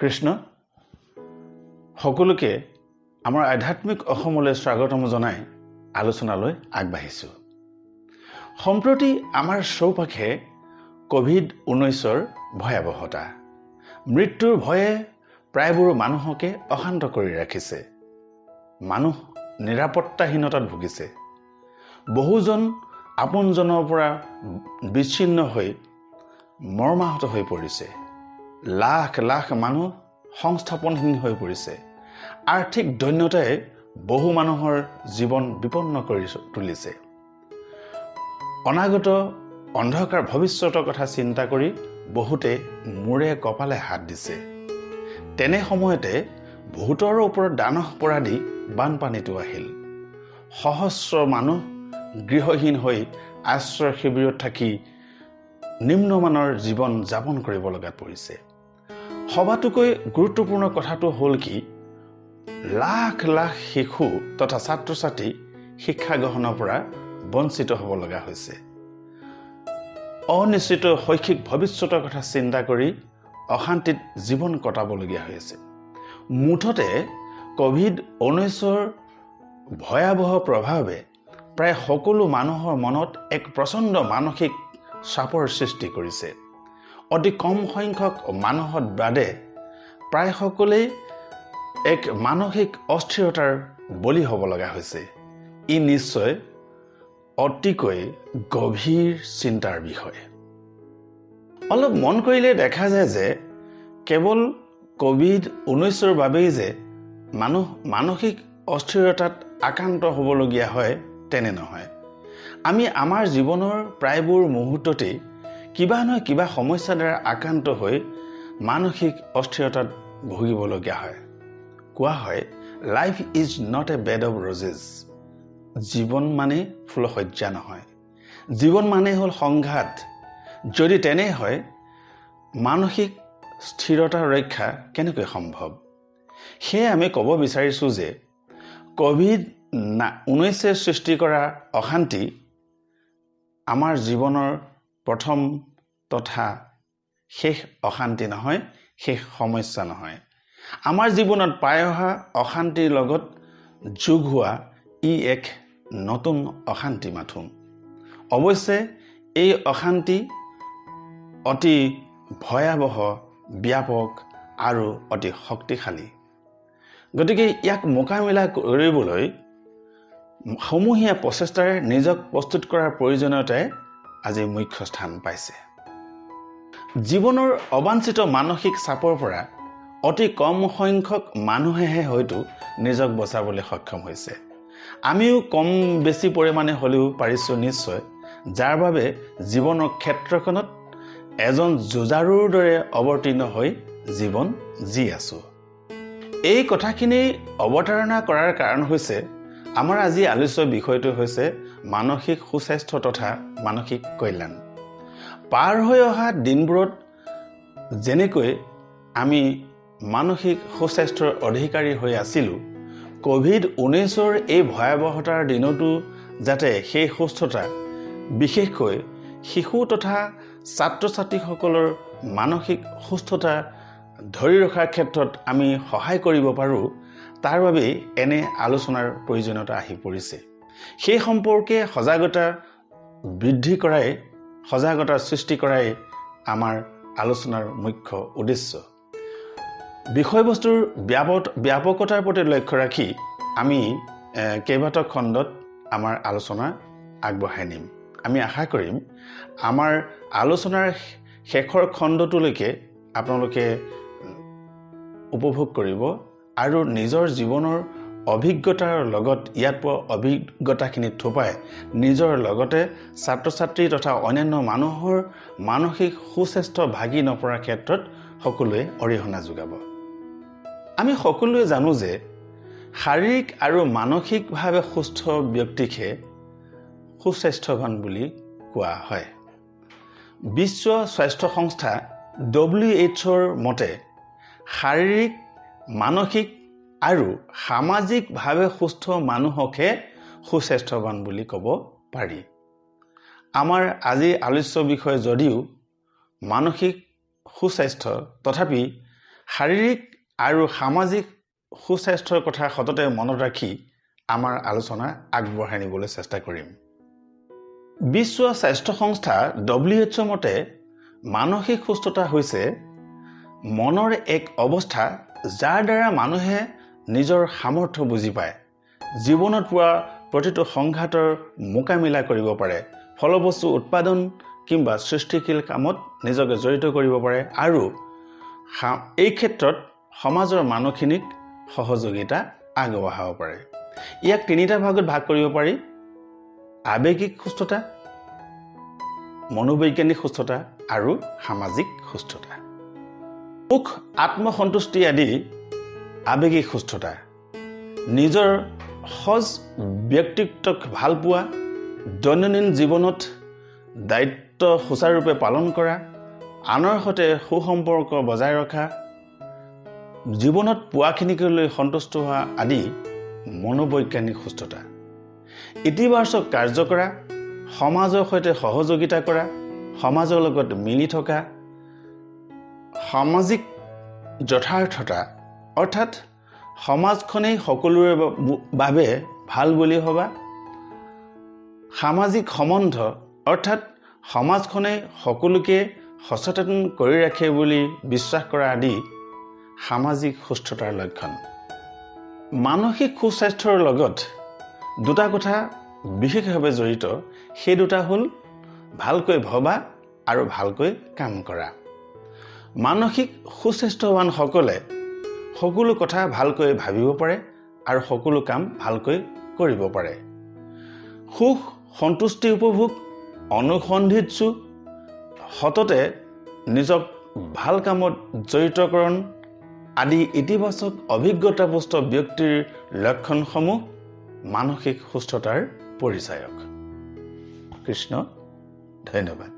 কৃষ্ণ সকলোকে আমাৰ আধ্যাত্মিক অসমলৈ স্বাগতম জনাই আলোচনালৈ আগবাঢ়িছো। সম্প্ৰতি আমাৰ চৌপাশে কোভিড-19ৰ ভয়াৱহতা, মৃত্যুৰ ভয়ে প্ৰায়বোৰ মানুহকে অশান্ত কৰি ৰাখিছে। মানুহ নিৰাপত্তাহীনতাত ভুগিছে। বহুজন আপোনজনৰ পৰা বিচ্ছিন্ন হৈ মৰ্মাহত হৈ পৰিছে। লাখ লাখ মানুহ সংস্থাপনহীন হৈ পৰিছে। আৰ্থিক দৈন্যতাই বহু মানুহৰ জীৱন বিপন্ন কৰি তুলিছে। অনাগত অন্ধকাৰ ভৱিষ্যতৰ কথা চিন্তা কৰি বহুতে মূৰে কপালে হাত দিছে। তেনে সময়তে ভূতৰ ওপৰত দানহ পৰা দি বানপানীটো আহিল। সহস্ৰ মানুহ গৃহহীন হৈ আশ্ৰয় শিবিৰত থাকি নিম্নমানৰ জীৱন যাপন কৰিব লগাত পৰিছে। সবাতোকৈ গুৰুত্বপূৰ্ণ কথাটো হ'ল কি, লাখ লাখ শিশু তথা ছাত্ৰ ছাত্ৰী শিক্ষা গ্ৰহণৰ পৰা বঞ্চিত হ'ব লগা হৈছে। অনিশ্চিত শৈক্ষিক ভৱিষ্যতৰ কথা চিন্তা কৰি অশান্তিত জীৱন কটাবলগীয়া হৈছে। মুঠতে কোভিড-19ৰ ভয়াৱহ প্ৰভাৱে প্ৰায় সকলো মানুহৰ মনত এক প্ৰচণ্ড মানসিক চাপৰ সৃষ্টি কৰিছে। অতি কম সংখ্যক মানুহৰ বাদে প্ৰায় সকলেই এক মানসিক অস্থিৰতাৰ বলি হ'ব লগা হৈছে। ই নিশ্চয় অতিকৈ গভীৰ চিন্তাৰ বিষয়। অলপ মন কৰিলে দেখা যায় যে কেৱল কোভিড-19ৰ বাবেই যে মানুহ মানসিক অস্থিৰতাত আক্ৰান্ত হ'বলগীয়া হয় তেনে নহয়। আমি আমাৰ জীৱনৰ প্ৰায়বোৰ মুহূৰ্ততেই কিবা নহয় কিবা সমস্যাৰ দ্বাৰা আক্ৰান্ত হৈ মানসিক অস্থিৰতাত ভুগিবলগীয়া হয়। কোৱা হয়, life is not a bed of roses. জীৱন মানে ফুলশয্যা নহয়। জীৱন মানে হ'ল সংঘাত। যদি তেনে হয়, মানসিক স্থিৰতা ৰক্ষা কেনেকৈ সম্ভৱ? সেয়ে আমি ক'ব বিচাৰিছোঁ যে কোভিড-19 সৃষ্টি কৰা অশান্তি আমাৰ জীৱনৰ প্ৰথম তথা শেষ অশান্তি নহয়, শেষ সমস্যা নহয়। আমাৰ জীৱনত পাই অহা অশান্তিৰ লগত যোগ হোৱা ই এক নতুন অশান্তি মাথোন। অৱশ্যে এই অশান্তি অতি ভয়াৱহ, ব্যাপক আৰু অতি শক্তিশালী। গতিকে ইয়াক মোকাবিলা কৰিবলৈ সমূহীয়া প্ৰচেষ্টাৰে নিজক প্ৰস্তুত কৰাৰ প্ৰয়োজনীয়তাই আজি মুখ্য স্থান পাইছে। জীৱনৰ অবাঞ্ছিত মানসিক চাপৰ পৰা অতি কম সংখ্যক মানুহেহে হয়তো নিজক বচাবলৈ সক্ষম হৈছে। আমিও কম বেছি পৰিমাণে হ'লেও পাৰিছোঁ নিশ্চয়, যাৰ বাবে জীৱনৰ ক্ষেত্ৰখনত এজন যুঁজাৰুৰ দৰে অৱতীৰ্ণ হৈ জীৱন জি আছোঁ। এই কথাখিনি অৱতাৰণা কৰাৰ কাৰণ হৈছে আমাৰ আজি আলোচ্য বিষয়টো হৈছে মানসিক সুস্বাস্থ্য তথা মানসিক কল্যাণ। পাৰ হৈ অহা দিনবোৰত যেনেকৈ আমি মানসিক সুস্বাস্থ্যৰ অধিকাৰী হৈ আছিলোঁ, কোভিড-19ৰ এই ভয়াৱহতাৰ দিনতো যাতে সেই সুস্থতা, বিশেষকৈ শিশু তথা ছাত্ৰ ছাত্ৰীসকলৰ মানসিক সুস্থতা ধৰি ৰখাৰ ক্ষেত্ৰত আমি সহায় কৰিব পাৰোঁ, তাৰ বাবেই এনে আলোচনাৰ প্ৰয়োজনীয়তা আহি পৰিছে। সেই সম্পৰ্কে সজাগতা বৃদ্ধি কৰাই, সজাগতা সৃষ্টি কৰাই আমাৰ আলোচনাৰ মুখ্য উদ্দেশ্য। বিষয়বস্তুৰ ব্যাপকতাৰ প্ৰতি লক্ষ্য ৰাখি আমি কেইবাটাও খণ্ডত আমাৰ আলোচনা আগবঢ়াই নিম। আমি আশা কৰিম আমাৰ আলোচনাৰ শেষৰ খণ্ডটোলৈকে আপোনালোকে উপভোগ কৰিব আৰু নিজৰ জীৱনৰ অভিজ্ঞতাৰ লগত ইয়াত পোৱা অভিজ্ঞতাখিনি থোপাই নিজৰ লগতে ছাত্ৰ ছাত্ৰী তথা অন্যান্য মানুহৰ মানসিক সুস্বাস্থ্য ভাগি নপৰাৰ ক্ষেত্ৰত সকলোৱে অৰিহণা যোগাব। আমি সকলোৱে জানো যে শাৰীৰিক আৰু মানসিকভাৱে সুস্থ ব্যক্তিকহে সুস্বাস্থ্যৱান বুলি কোৱা হয়। বিশ্ব স্বাস্থ্য সংস্থা WHOৰ মতে শাৰীৰিক, মানসিক আৰু সামাজিকভাৱে সুস্থ মানুহকহে সুস্বাস্থ্যৱান বুলি ক'ব পাৰি। আমাৰ আজি আলোচ্য বিষয় যদিও মানসিক সুস্বাস্থ্য, তথাপি শাৰীৰিক আৰু সামাজিক সুস্বাস্থ্যৰ কথা সততে মনত ৰাখি আমাৰ আলোচনা আগবঢ়াই নিবলৈ চেষ্টা কৰিম। বিশ্ব স্বাস্থ্য সংস্থা WHO মতে মানসিক সুস্থতা হৈছে মনৰ এক অৱস্থা যাৰ দ্বাৰা মানুহে নিজৰ সামৰ্থ্য বুজি পায়, জীৱনত পোৱা প্ৰতিটো সংঘাতৰ মোকাবিলা কৰিব পাৰে, ফলবস্তু উৎপাদন কিংবা সৃষ্টিশীল কামত নিজকে জড়িত কৰিব পাৰে আৰু এই ক্ষেত্ৰত সমাজৰ মানুহখিনিক সহযোগিতা আগবঢ়াব পাৰে। ইয়াক তিনিটা ভাগত ভাগ কৰিব পাৰি: আৱেগিক সুস্থতা, মনোবৈজ্ঞানিক সুস্থতা আৰু সামাজিক সুস্থতা। সুখ, আত্মসন্তুষ্টি আদি আৱেগিক সুস্থতা। নিজৰ সজ ব্যক্তিত্বক ভাল পোৱা, দৈনন্দিন জীৱনত দায়িত্ব সুচাৰুৰূপে পালন কৰা, আনৰ সৈতে সুসম্পৰ্ক বজাই ৰখা, জীৱনত পোৱাখিনিকে লৈ সন্তুষ্ট হোৱা আদি মনোবৈজ্ঞানিক সুস্থতা। ইতিবাচক কাৰ্য কৰা, সমাজৰ সৈতে সহযোগিতা কৰা, সমাজৰ লগত মিলি থকা, সামাজিক যথাৰ্থতা অৰ্থাৎ সমাজখনেই সকলোৰে বাবে ভাল বুলি ভবা, সামাজিক সম্বন্ধ অৰ্থাৎ সমাজখনে সকলোকে সচেতন কৰি ৰাখে বুলি বিশ্বাস কৰা আদি সামাজিক সুস্থতাৰ লক্ষণ। মানসিক সুস্বাস্থ্যৰ লগত দুটা কথা বিশেষভাৱে জড়িত, সেই দুটা হ'ল ভালকৈ ভবা আৰু ভালকৈ কাম কৰা। মানসিক সুস্বাস্থ্যৱানসকলে সকলো কথা ভালকৈ ভাবিব পাৰে আৰু সকলো কাম ভালকৈ কৰিব পাৰে। সুখ, সন্তুষ্টি উপভোগ, অনুসন্ধিৎসু, সততে নিজক ভাল কামত জড়িতকৰণ আদি ইতিবাচক অভিজ্ঞতাপুষ্ট ব্যক্তিৰ লক্ষণসমূহ মানসিক সুস্থতাৰ পৰিচায়ক। কৃষ্ণ, ধন্যবাদ।